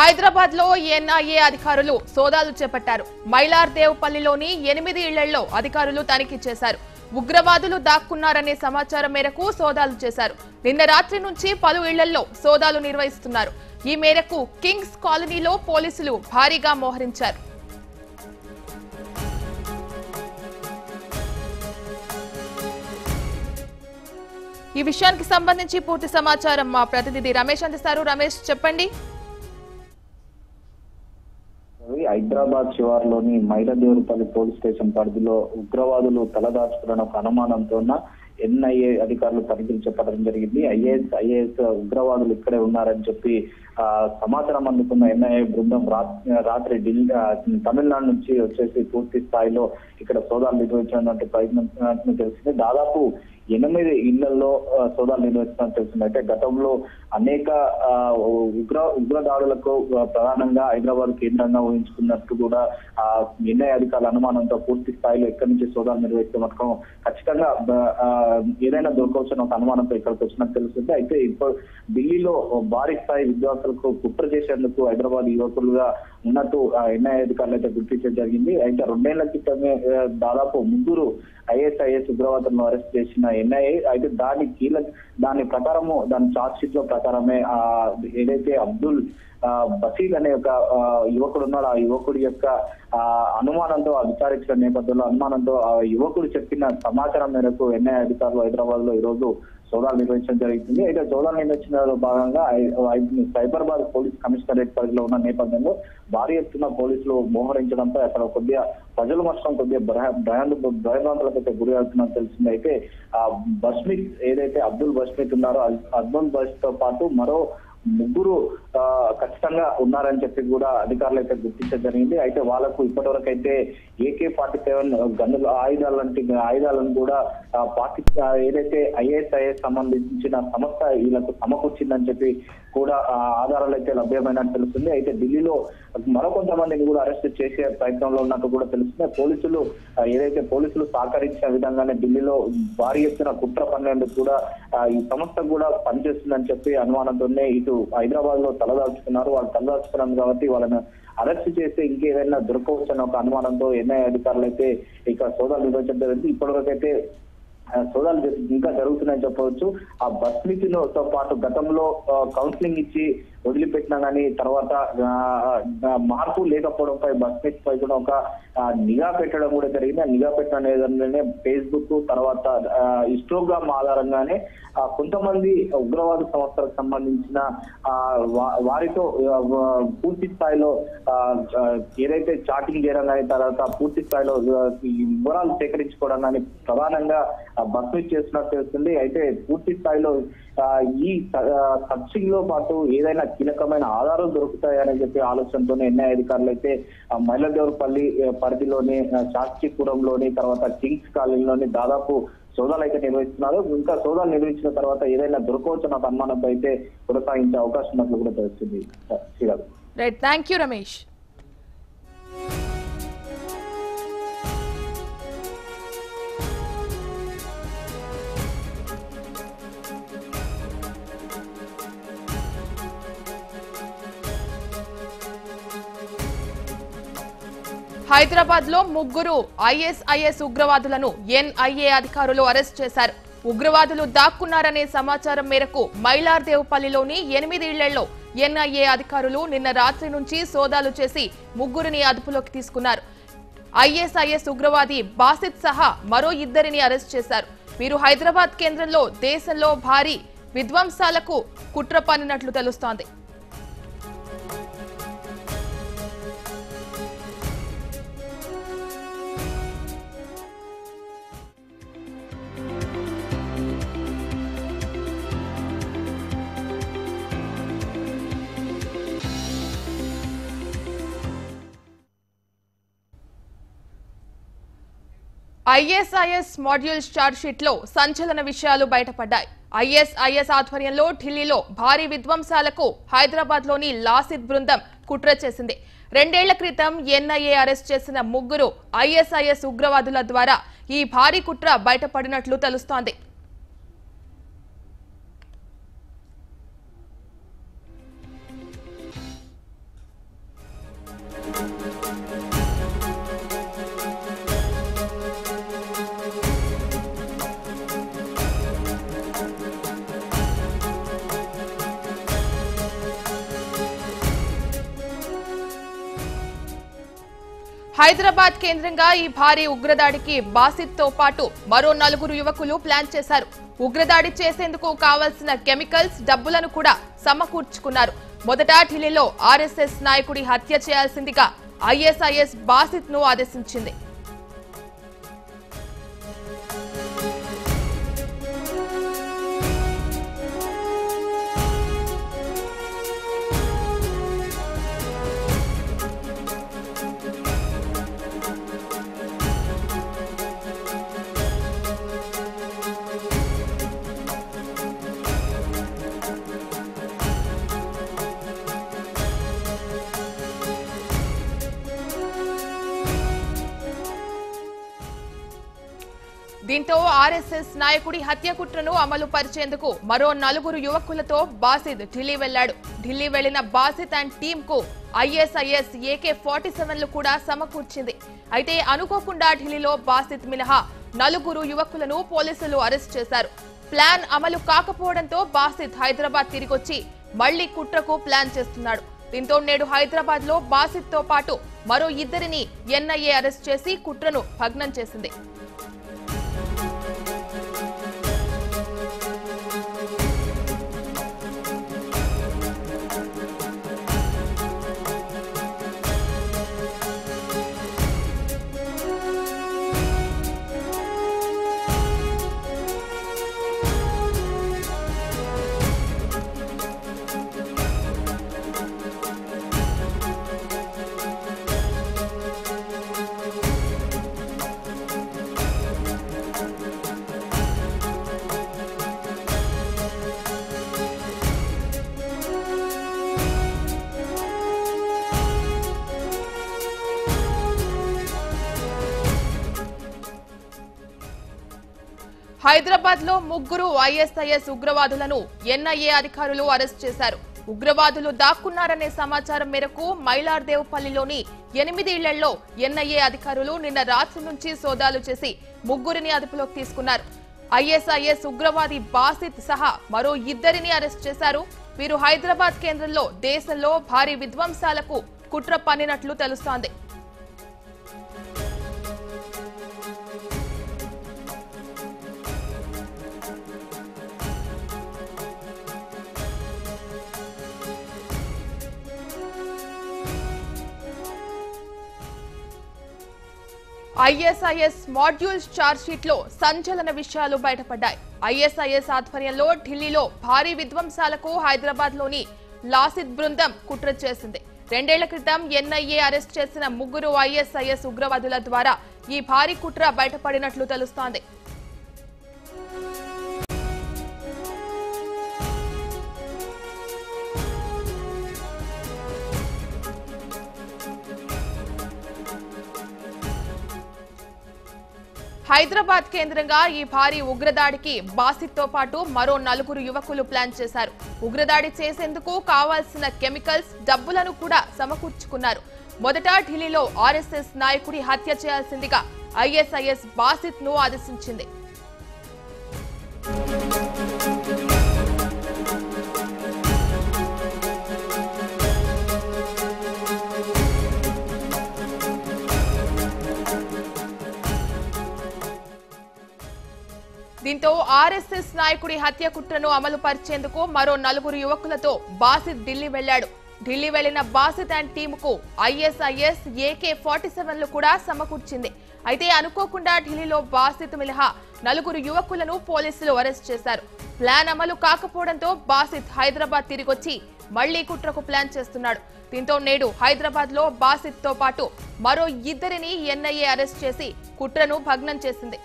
హైదరాబాద్ లో ఎన్ఐఏ అధికారులు సోదాలు చేపట్టారు. మైలార్దేవ్పల్లిలోని 8 ఇళ్లలో అధికారులు తనిఖీ చేశారు. ఉగ్రవాదులు దాక్కున్నారనే సమాచారం మేరకు సోదాలు చేశారు. నిన్న రాత్రి నుంచి పలు ఇళ్లలో సోదాలు నిర్వహిస్తున్నారు. ఈ మేరకు కింగ్స్ కాలనీలో పోలీసులు భారీగా మోహరించారు. ఈ విషయానికి సంబంధించి పూర్తి సమాచారం మా ప్రతినిధి రమేష్ అందిస్తారు. రమేష్, చెప్పండి. హైదరాబాద్ శివార్లోని మైలదేవరపల్లి పోలీస్ స్టేషన్ పరిధిలో ఉగ్రవాదులు తలదాచుకున్న ఒక అనుమానంతో ఎన్ఐఏ అధికారులు తనిఖీలు చేపట్టడం జరిగింది. ఐఏఎస్ ఉగ్రవాదులు ఇక్కడే ఉన్నారని చెప్పి సమాచారం అందుకున్న ఎన్ఐఏ బృందం రాత్రి తమిళనాడు నుంచి వచ్చేసి పూర్తి స్థాయిలో ఇక్కడ సోదాలు నిర్వహించినటువంటి ప్రయత్నం తెలిసింది. దాదాపు 8 ఇళ్లలో సోదాలు నిర్వహిస్తున్నట్టు తెలిసింది. అయితే గతంలో అనేక ఉగ్ర దాడులకు ప్రధానంగా హైదరాబాద్ కేంద్రంగా ఊహించుకున్నట్టు కూడా ఎన్ఐఏ అధికారుల అనుమానంతో పూర్తి స్థాయిలో ఎక్కడి నుంచి సోదాలు నిర్వహిస్తే మాత్రం ఖచ్చితంగా ఏదైనా దొరకవచ్చిన ఒక అనుమానంతో ఇక్కడికి వచ్చినట్టు తెలుస్తుంది. అయితే ఇప్పుడు ఢిల్లీలో భారీ స్థాయి విద్యార్థులకు కుట్ర చేసేందుకు హైదరాబాద్ యువకులుగా ఉన్నట్టు ఎన్ఐఏ అధికారులు అయితే గుర్తించడం జరిగింది. అయితే 2 ఏళ్ల క్రితమే దాదాపు 3 ఐఎస్ ఉగ్రవాదులను అరెస్ట్ చేసిన ఎన్ఐఏ అయితే దాని ప్రకారము దాని చార్జ్ షీట్ లో ప్రకారమే ఏదైతే అబ్దుల్ బసీద్ అనే ఒక యువకుడు ఉన్నాడు, ఆ యువకుడి యొక్క అనుమానంతో విచారించిన నేపథ్యంలో అనుమానంతో ఆ యువకుడు చెప్పిన సమాచారం మేరకు ఎన్ఐఏ అధికారులు హైదరాబాద్ లో ఈ రోజు సోదాలు నిర్వహించడం జరుగుతుంది. అయితే సోదాలు నిర్వహించిన భాగంగా సైబరాబాద్ పోలీస్ కమిషనరేట్ పరిధిలో ఉన్న నేపథ్యంలో భారీ ఎత్తున పోలీసులు మోహరించడంతో అక్కడ కొద్దిగా ప్రజలు మొత్తం కొద్దిగా భయభ్రాంతులకైతే గురి అవుతున్నట్టు తెలిసింది. అయితే బస్మిత్ ఏదైతే అబ్దుల్ బస్మిత్ ఉన్నారో అబ్దుల్ బస్ తో పాటు మరో 3 ఖచ్చితంగా ఉన్నారని చెప్పి కూడా అధికారులు అయితే గుర్తించడం జరిగింది. అయితే వాళ్ళకు ఇప్పటివరకు అయితే AK-47 గన్నుల ఆయుధాలను కూడా ఏదైతే ఐఎస్ సంబంధించిన సంస్థ వీళ్ళకు సమకూర్చిందని చెప్పి కూడా ఆధారాలు అయితే లభ్యమైనట్టు తెలుస్తుంది. అయితే ఢిల్లీలో మరికొంతమందిని కూడా అరెస్ట్ చేసే ప్రయత్నంలో ఉన్నట్టు కూడా తెలుస్తుంది. పోలీసులు సహకరించిన విధంగానే ఢిల్లీలో భారీ ఎత్తున కుట్ర పన్నేందుకు కూడా ఈ సంస్థ కూడా పనిచేస్తుందని చెప్పి అనుమానంతోనే ఇటు హైదరాబాద్ లో తలదాల్చుకున్నారు. వాళ్ళు తలదాల్చుకున్నారు కాబట్టి వాళ్ళని అరెస్ట్ చేస్తే ఇంకేదైనా దొరకవచ్చన్న ఒక అనుమానంతో ఎన్ఐఏ అధికారులు అయితే ఇక్కడ సోదాలు నిర్వహించడం జరిగింది. ఇప్పటివరకు అయితే సోదాలు ఇంకా జరుగుతున్నాయని చెప్పవచ్చు. ఆ బస్మితితో పాటు గతంలో కౌన్సిలింగ్ ఇచ్చి వదిలిపెట్టినా కానీ తర్వాత మార్పు లేకపోవడంపై బస్మిత్ పై కూడా ఒక నిఘా పెట్టడం కూడా జరిగింది. ఆ నిఘా పెట్టడం ఫేస్బుక్ తర్వాత ఇన్స్టాగ్రామ్ ఆధారంగానే కొంతమంది ఉగ్రవాద సంస్థలకు సంబంధించిన వారితో పూర్తి స్థాయిలో ఏదైతే చాటింగ్ చేయడం కానీ తర్వాత పూర్తి స్థాయిలో వివరాలు సేకరించుకోవడం కానీ ప్రధానంగా బస్మిత్ చేస్తున్నట్టు తెలుస్తుంది. అయితే పూర్తి స్థాయిలో ఈ సర్చింగ్ లో పాటు ఏదైనా కీలకమైన ఆధారాలు దొరుకుతాయని చెప్పి ఆలోచనతోనే ఎన్ఐఏ అధికారులు అయితే మైలదేవరపల్లి పరిధిలోని శాస్త్రీపురంలోని తర్వాత కింగ్స్ కాలనీలోని దాదాపు సోదాలు అయితే నిర్వహిస్తున్నారు. ఇంకా సోదాలు నిర్వహించిన తర్వాత ఏదైనా దొరకవచ్చు నాకు అనుమానంతో అయితే కొనసాగించే అవకాశం ఉన్నట్లు కూడా తెలుస్తుంది. Right, thank you Ramesh. Hyderabad లో 3 ఐఎస్ఐఎస్ ఉగ్రవాదులను ఎన్ఐఏ అధికారులు అరెస్ట్ చేశారు. ఉగ్రవాదులు దాక్కున్నారనే సమాచారం మేరకు మైలార్దేవ్పల్లిలోని 8 ఇళ్లలో ఎన్ఐఏ అధికారులు నిన్న రాత్రి నుంచి సోదాలు చేసి 3 అదుపులోకి తీసుకున్నారు. ఐఎస్ఐఎస్ ఉగ్రవాది బాసిత్ సహా మరో 2 అరెస్ట్ చేశారు. వీరు హైదరాబాద్ కేంద్రంలో దేశంలో భారీ విధ్వంసాలకు కుట్ర పన్నినట్లు తెలుస్తోంది. ఐఎస్ఐఎస్ మాడ్యూల్ చార్జ్ షీట్ లో సంచలన విషయాలు బయటపడ్డాయి. ఐఎస్ఐఎస్ ఆధ్వర్యంలో ఢిల్లీలో భారీ విధ్వంసాలకు హైదరాబాద్ లోని లాసిద్ బృందం కుట్ర చేసింది. 2 ఏళ్ల క్రితం ఎన్ఐఏ అరెస్ట్ చేసిన 3 ఐఎస్ఐఎస్ ఉగ్రవాదుల ద్వారా ఈ భారీ కుట్ర బయటపడినట్లు తెలుస్తోంది. హైదరాబాద్ కేంద్రంగా ఈ భారీ ఉగ్రదాడికి బాసిత్ తో పాటు మరో 4 యువకులు ప్లాన్ చేశారు. ఉగ్రదాడి చేసేందుకు కావాల్సిన కెమికల్స్, డబ్బులను కూడా సమకూర్చుకున్నారు. మొదట ఢిల్లీలో ఆర్ఎస్ఎస్ నాయకుడి హత్య చేయాల్సిందిగా ఐఎస్ఐఎస్ బాసిత్ ను ఆదేశించింది. దీంతో ఆర్ఎస్ఎస్ నాయకుడి హత్య కుట్రను అమలు పరిచేందుకు మరో 4 యువకులతో బాసిత్ ఢిల్లీ వెళ్లాడు. ఢిల్లీ వెళ్లిన బాసిత్ అండ్ టీమ్ కు ఐఎస్ఐఎస్ AK-47లు కూడా సమకూర్చింది. అయితే అనుకోకుండా ఢిల్లీలో బాసిత్ మినహా 4 యువకులను పోలీసులు అరెస్ట్ చేశారు. ప్లాన్ అమలు కాకపోవడంతో బాసిత్ హైదరాబాద్ తిరిగొచ్చి మళ్లీ కుట్రకు ప్లాన్ చేస్తున్నాడు. దీంతో నేడు హైదరాబాద్ లో బాసిత్ తో పాటు మరో 2ని ఎన్ఐఏ అరెస్ట్ చేసి కుట్రను భగ్నం చేసింది. హైదరాబాద్ లో 3 ఐఎస్ఐఎస్ ఉగ్రవాదులను ఎన్ఐఏ అధికారులు అరెస్ట్ చేశారు. ఉగ్రవాదులు దాక్కున్నారనే సమాచారం మేరకు మైలార్దేవ్పల్లిలోని 8 ఇళ్లలో ఎన్ఐఏ అధికారులు నిన్న రాత్రి నుంచి సోదాలు చేసి 3ని అదుపులోకి తీసుకున్నారు. ఐఎస్ఐఎస్ ఉగ్రవాది బాసిత్ సహా మరో 2ని అరెస్ట్ చేశారు. వీరు హైదరాబాద్ కేంద్రంలో దేశంలో భారీ విధ్వంసాలకు కుట్ర పన్నినట్లు తెలుస్తోంది. ఐఎస్ఐఎస్ మాడ్యూల్స్ చార్జ్ షీట్ లో సంచలన విషయాలు బయటపడ్డాయి. ఐఎస్ఐఎస్ ఆధ్వర్యంలో ఢిల్లీలో భారీ విధ్వంసాలకు హైదరాబాద్ లోని లాసిత్ బృందం కుట్ర చేసింది. 2 ఏళ్ల క్రితం ఎన్ఐఏ అరెస్ట్ చేసిన 3 ఐఎస్ఐఎస్ ఉగ్రవాదుల ద్వారా ఈ భారీ కుట్ర బయటపడినట్లు తెలుస్తోంది. హైదరాబాద్ కేంద్రంగా ఈ భారీ ఉగ్రదాడికి బాసిత్ తో పాటు మరో 4 యువకులు ప్లాన్ చేశారు. ఉగ్రదాడి చేసేందుకు కావాల్సిన కెమికల్స్, డబ్బులను కూడా సమకూర్చుకున్నారు. మొదట ఢిల్లీలో ఆర్ఎస్ఎస్ నాయకుడి హత్య చేయాల్సిందిగా ఐఎస్ఐఎస్ బాసిత్ ను ఆదేశించింది. దీంతో ఆర్ఎస్ఎస్ నాయకుడి హత్య కుట్రను అమలు పరిచేందుకు మరో 4 యువకులతో బాసిత్ ఢిల్లీ వెళ్లాడు. ఢిల్లీ వెళ్లిన బాసిత్ అండ్ టీమ్ కు ఐఎస్ఐఎస్ AK-47లు కూడా సమకూర్చింది. అయితే అనుకోకుండా ఢిల్లీలో బాసిత్ మినహా 4 యువకులను పోలీసులు అరెస్ట్ చేశారు. ప్లాన్ అమలు కాకపోవడంతో బాసిత్ హైదరాబాద్ తిరిగొచ్చి మళ్లీ కుట్రకు ప్లాన్ చేస్తున్నాడు. దీంతో నేడు హైదరాబాద్ లో బాసిత్ తో పాటు మరో 2ని ఎన్ఐఏ అరెస్ట్ చేసి కుట్రను భగ్నం చేసింది.